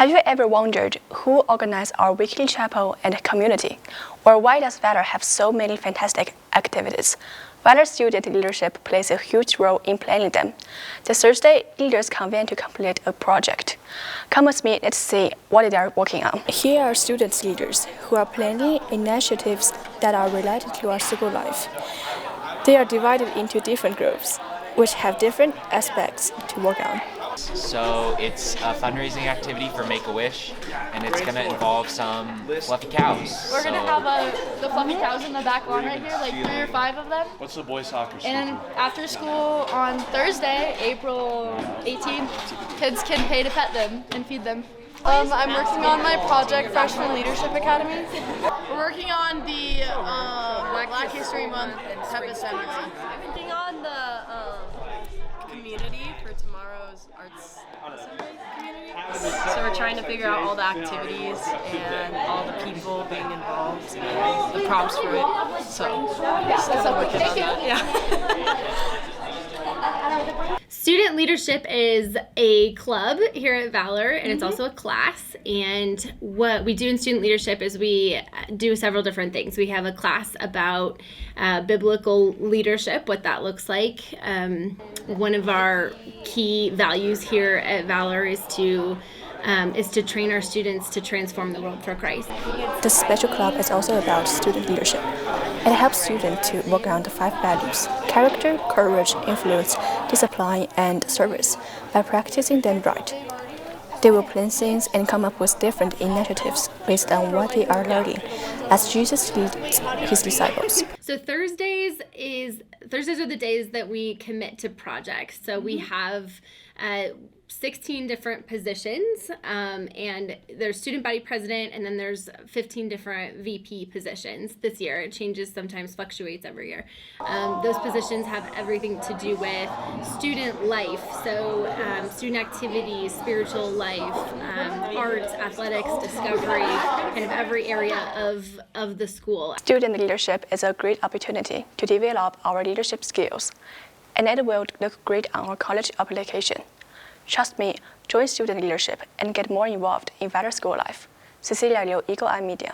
Have you ever wondered who organizes our weekly chapel and community? Or why does Valor have so many fantastic activities? Valor Student Leadership plays a huge role in planning them. This Thursday, leaders convene to complete a project. Come with me, let's see what they are working on. Here are student leaders who are planning initiatives that are related to our school life. They are divided into different groups, which have different aspects to work on. So it's a fundraising activity for Make-A-Wish, and it's going to involve some fluffy cows. We're going to have the fluffy cows in the back lawn right here, like 3 or 5 of them. What's the boys soccer school? And after school on Thursday, April 18th, kids can pay to pet them and feed them. I'm working on my project, Freshman Leadership Academy. We're working on the Black History Month pep assembly. Working on the community for tomorrow's arts assembly community. So we're trying to figure out all the activities and all the people being involved and the prompts for it. So still working on that. Yeah. Student leadership is a club here at Valor, and it's also a class. And what we do in student leadership is we do several different things. We have a class about biblical leadership, what that looks like. One of our key values here at Valor is to train our students to transform the world for Christ. The special club is also about student leadership. It helps students to work on the 5 values: character, courage, influence, discipline, and service by practicing them right. They will plan things and come up with different initiatives based on what they are learning as Jesus leads his disciples. So Thursdays are the days that we commit to projects. So we have 16 different positions, and there's student body president, and then there's 15 different VP positions this year. It changes, sometimes fluctuates every year. Those positions have everything to do with student life, so student activities, spiritual life, arts, athletics, discovery, kind of every area of the school. Student leadership is a great opportunity to develop our leadership skills, and it will look great on our college application. Trust me, join student leadership and get more involved in Valor school life. Cecilia Liu, Eagle Eye Media.